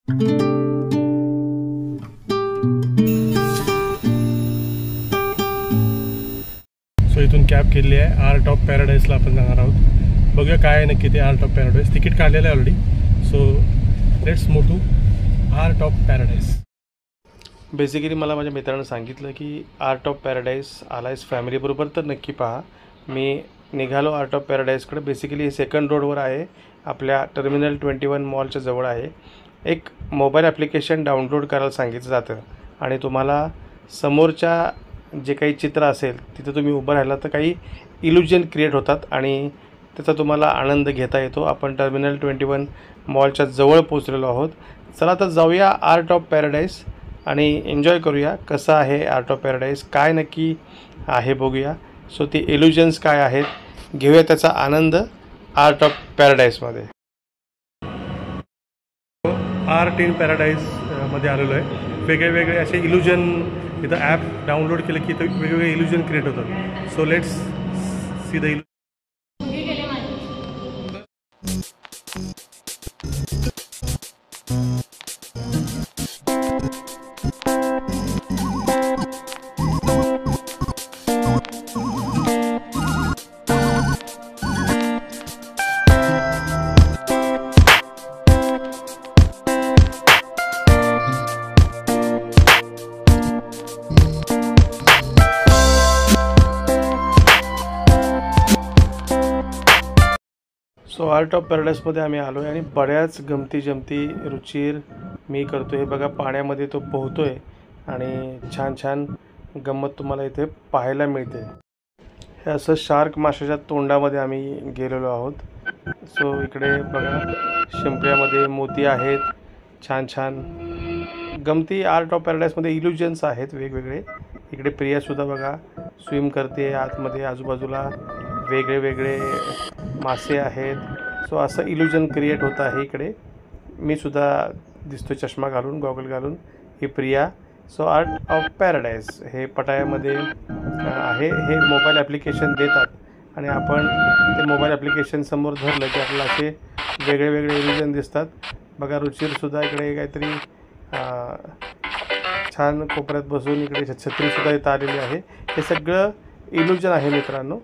So इथून cab केली आहे आर्ट ऑफ पॅराडाईजला आपण जाणार आहोत। बघूया काय आहे नक्की ते आर्ट ऑफ पॅराडाईज। तिकीट काढलेलं आहे already. So let's move to art of paradise. Basically मला माझ्या मित्रानं सांगितलं की आर्ट ऑफ पॅराडाईज आलायस फॅमिलीबरोबर तर नक्की पहा। मी निघालो आर्ट ऑफ पॅराडाईजकडे। बेसिकली सेकंड रोडवर आहे, आपल्या टर्मिनल 21 मॉलच्या जवळ आहे। एक मोबाईल ॲप्लिकेशन डाउनलोड करायला सांगितलं जातं आणि तुम्हाला समोरच्या जे काही चित्र असेल तिथं तुम्ही उभं राहिला तर काही इल्युजन क्रिएट होतात आणि त्याचा तुम्हाला आनंद घेता येतो। आपण टर्मिनल 21 मॉलच्या जवळ पोहोचलेलो आहोत। चला तर जाऊया आर्ट ऑफ पॅराडाईज आणि एन्जॉय करूया कसं आहे आर्ट ऑफ पॅराडाईज, काय नक्की आहे बघूया। सो ते इल्युजन्स काय आहेत घेऊया त्याचा आनंद आर्ट ऑफ पॅराडाईजमध्ये। आर्ट इन पॅराडाईज मध्ये आलेलो आहे। वेगळे वेगळे असे इल्युजन इथं ॲप डाउनलोड केलं की इथं वेगवेगळे इल्युजन क्रिएट होतात। So let's see the so art of पॅराडाईजमध्ये आम्ही आलो आहे आणि बऱ्याच गमती जमती रुचीर मी करतो। हे बघा पाण्यामध्ये तो पोहतोय आणि छान छान गंमत तुम्हाला इथे पाहायला मिळते। हे असं शार्क माशाच्या तोंडामध्ये आम्ही गेलेलो आहोत। सो इकडे बघा शिंपल्यामध्ये मोती आहेत, छान छान गमती आर्ट ऑफ पॅराडाईजमध्ये इल्युजन्स आहेत वेगवेगळे। इकडे प्रियासुद्धा बघा स्विम करते आतमध्ये, आजूबाजूला वेगळे वेगळे मासे आहेत। सो असं इल्युजन क्रिएट होत आहे। इकडे मी सुद्धा दिसतो चष्मा घालून, गॉगल घालून, ही Priya. So art of paradise हे पटायामध्ये आहे। हे मोबाईल ॲप्लिकेशन देतात आणि आपण ते मोबाईल ॲप्लिकेशन समोर धरलं की आपल्याला असे वेगळे वेगळे इल्युजन दिसतात। बघा रुचीरसुद्धा इकडे काहीतरी छान कोपऱ्यात बसून इकडे छत्रीसुद्धा इथं आलेली आहे। हे सगळं इल्युजन आहे मित्रांनो।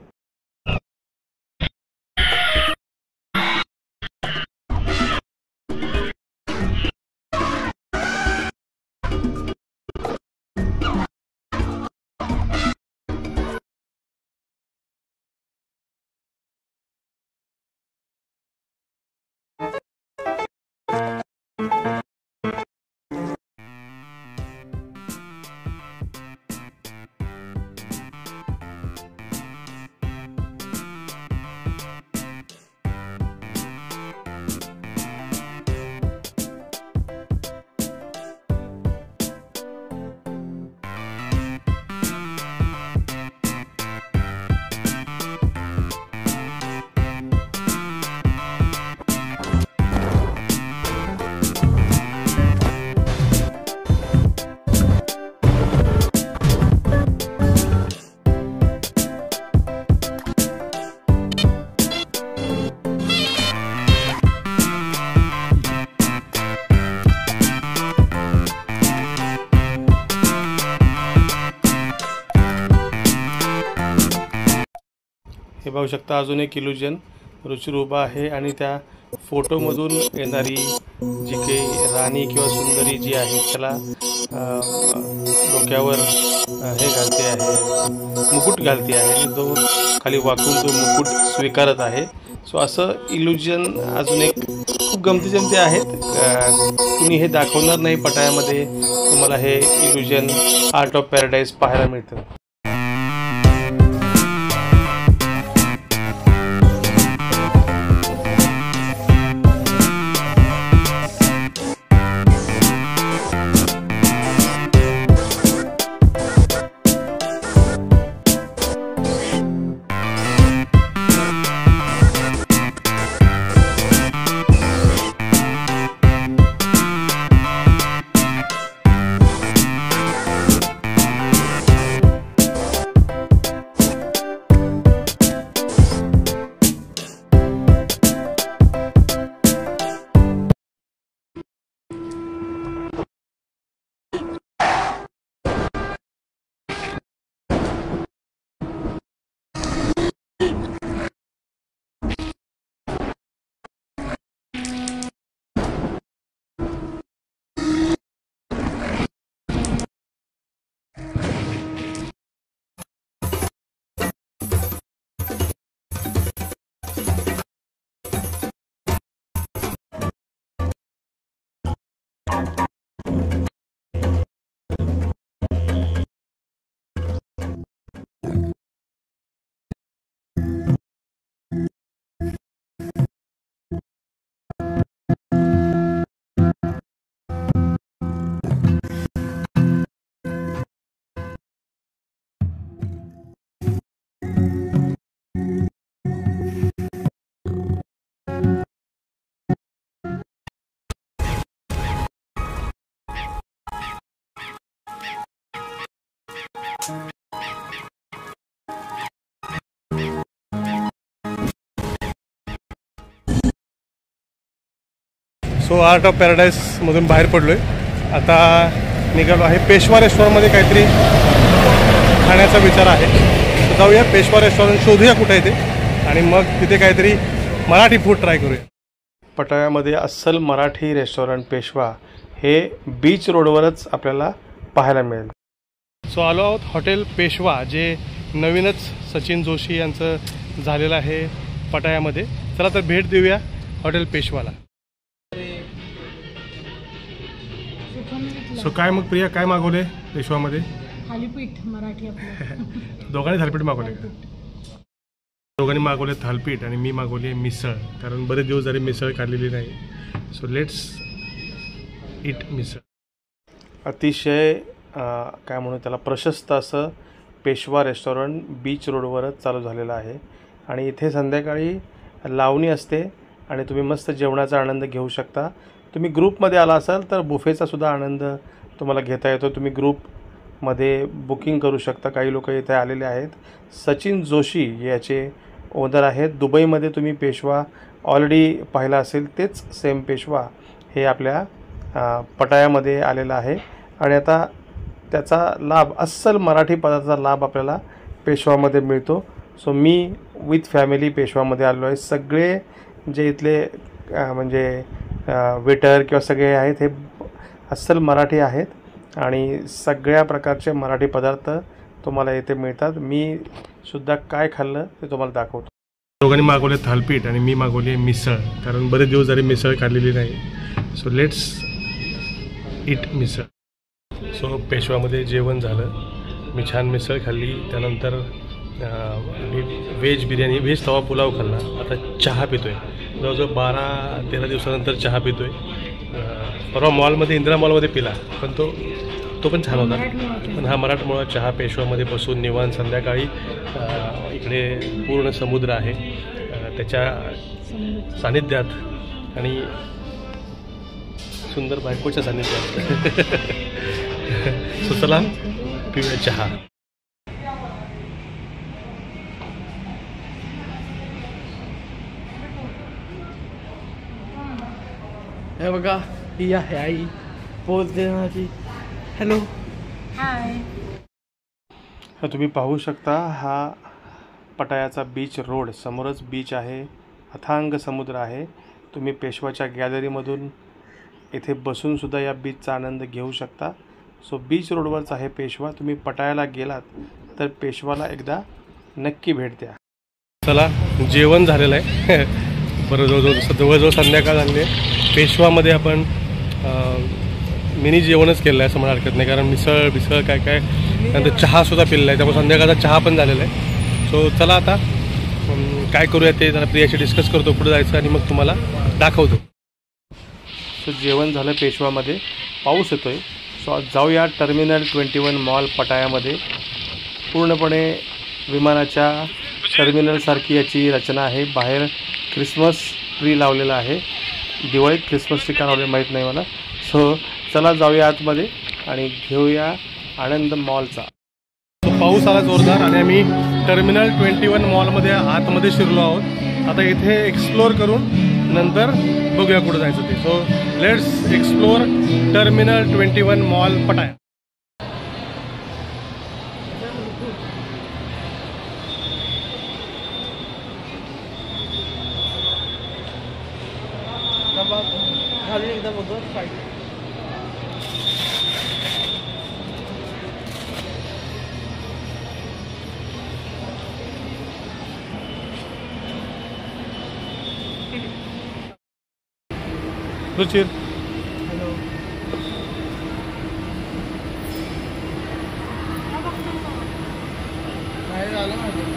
हे बघू शकता अजून एक इल्युजन रुचीर उभा आहे आणि त्या फोटोमधून येणारी जी काही राणी किंवा सुंदरी जी आहे त्याला डोक्यावर हे घालते आहे, मुकुट घालते आहे, जो खाली वाकून तो मुकुट स्वीकारत आहे। सो असं इल्युजन अजून एक खूप गमती जमती आहेत। कुणी हे दाखवणार नाही पटायामध्ये, तुम्हाला हे इल्युजन आर्ट ऑफ पॅराडाईज पाहायला मिळतं। सो आर्ट ऑफ पॅराडाईसमधून बाहेर पडलो आहे. आता निघालो आहे पेशवा रेस्टॉरंटमध्ये काहीतरी खाण्याचा विचार आहे. तर जाऊया पेशवा रेस्टॉरंट शोधूया कुठं आहे ते आणि मग तिथे काहीतरी मराठी फूड ट्राय करूया. पटायामध्ये अस्सल मराठी रेस्टॉरंट पेशवा हे बीच रोडवरच आपल्याला पाहायला मिळेल. सो आलो आहोत हॉटेल पेशवा, जे नवीनच सचिन जोशी यांचं झालेलं आहे पटायामध्ये. चला तर भेट देऊया हॉटेल पेशवाला. सो काय मग प्रिया, काय मागवले पेशवामध्ये? थालीपीठ मराठी आपलं. दोघांनी थालीपीठ मागवले का? दोघांनी मागवले थालीपीठ आणि मी मागवली मिसळ, कारण बरेच दिवस झाले मिसळ काढलेली नाही. सो लेट्स इट मिसळ. अतिशय काय म्हणू त्याला प्रशस्त असं पेशवा रेस्टॉरंट बीच रोडवरच चालू झालेलं आहे आणि इथे संध्याकाळी लावणी असते आणि तुम्ही मस्त जेवणाचा आनंद घेऊ शकता. तुम्ही ग्रुपमध्ये आला असाल तर बुफेचा सुद्धा आनंद तुम्हाला घेता येतो. तुम्ही ग्रुपमध्ये बुकिंग करू शकता. काही लोक इथे आलेले आहेत. सचिन जोशी याचे ओनर आहेत. दुबईमध्ये तुम्ही पेशवा ऑलरेडी पाहिला असेल, तेच सेम पेशवा हे आपल्या पटायामध्ये आलेलं आहे आणि आता त्याचा लाभ, अस्सल मराठी पदार्थाचा लाभ आपल्याला पेशवामध्ये मिळतो. सो मी विथ फॅमिली पेशवामध्ये आलो आहे. सगळे जे इथले म्हणजे वेटर किंवा सगळे आहेत हे अस्सल मराठी आहेत आणि सगळ्या प्रकारचे मराठी पदार्थ तुम्हाला इथे मिळतात. मी सुद्धा काय खाल्लं ते तुम्हाला दाखवतो. दोघांनी मागवले थालीपीठ आणि मी मागवली मिसळ, कारण बरेच दिवस झाले मिसळ काढलेली नाही. So let's eat misal. So पेशवामध्ये जेवण झालं. मी छान मिसळ खाल्ली. त्यानंतर मी व्हेज बिर्याणी, व्हेज तवा पुलाव खाल्ला. आता चहा पितो आहे. जवळजवळ 12-13 दिवसानंतर चहा पितो आहे. परवा मॉलमध्ये, इंदिरा मॉलमध्ये पिला, पण तो पण छान होता. पण हा मराठमोळा चहा पेशवामध्ये बसून निवांत संध्याकाळी. इकडे पूर्ण समुद्र आहे त्याच्या सानिध्यात आणि सुंदर बायकोच्या सानिध्यात. सो चला पिऊया चहा. हे बघा, ही आहे आई पोच देण्याची. हॅलो, हाय. तुम्ही पाहू शकता हा पटायाचा बीच रोड. समोरच बीच आहे, अथांग समुद्र आहे. तुम्ही पेशवाच्या गॅलरीमधून इथे बसूनसुद्धा या बीचचा आनंद घेऊ शकता. सो बीच रोडवरच आहे पेशवा. तुम्ही पटायाला गेलात तर पेशवाला एकदा नक्की भेट द्या. चला जेवण झालेलं आहे. बरं, जवळजवळ संध्याकाळ झाली आहे. पेशवामध्ये आपण मिनी जेवणच केलं आहे असं मला हरकत नाही, कारण मिसळ काय नंतर चहासुद्धा पिलेला आहे, त्यामुळे संध्याकाळचा चहा पण झालेला आहे. सो चला आता काय करूया ते जरा प्रियाशी डिस्कस करतो, पुढे जायचं आणि मग तुम्हाला दाखवतो. सो जेवण झालं पेशवामध्ये. पाऊस येतो आहे. सो जाऊया टर्मिनल 21 मॉल पटायामध्ये. पूर्णपणे विमानाच्या टर्मिनलसारखी याची रचना आहे. बाहेर क्रिसमस ट्री लावलेला आहे. दिवाळीत क्रिसमस ट्री का लावलेलं माहीत नाही मला. सो चला जाऊया आतमध्ये आणि घेऊया आनंद मॉलचा. सो पाऊस आला जोरदार आणि आम्ही टर्मिनल 21 मॉलमध्ये आतमध्ये शिरलो आहोत. आता इथे एक्सप्लोअर करून नंतर बघूया कुठं जायचं ते. So let's explore terminal 21 mall पटाया. खाली एकदा बघतो. रुचिर बाहेर आलं माझं.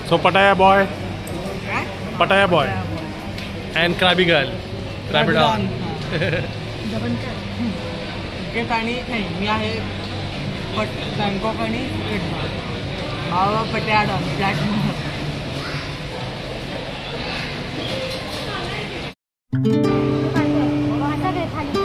So Pattaya boy and Krabi girl. गेट आणि नाही, मी आहे बँकॉक आणि बाबा पट्याडा फ्लॅट आता काय खाली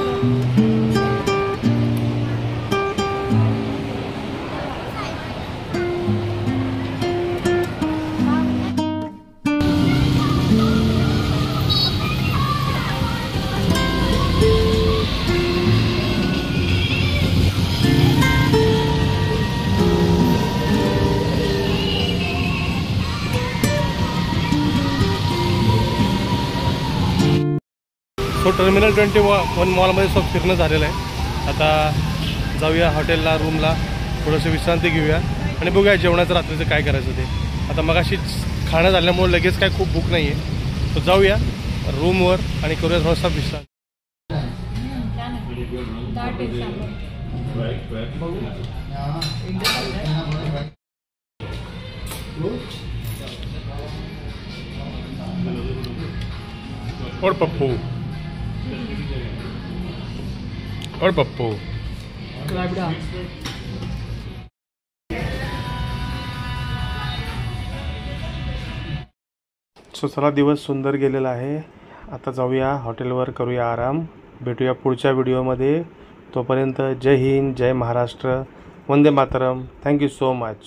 सो टर्मिनल 21 मॉलमध्ये सब फिरणं झालेलं आहे. आता जाऊया हॉटेलला, रूमला, थोडंसं विश्रांती घेऊया आणि बघूया जेवणाचं रात्रीचं काय करायचं ते. आता मगाशीच खाणं झाल्यामुळे लगेच काय खूप भूक नाही आहे. तर जाऊया रूमवर आणि करूया थोडासा विश्रांती. और पप्पू और पप्पू सो चला, दिवस सुंदर गेलेला आहे. आता जाऊया हॉटेलवर, करूया आराम. भेटूया पुढच्या व्हिडिओमध्ये. तोपर्यंत जय हिंद, जय महाराष्ट्र, वंदे मातरम. Thank you so much.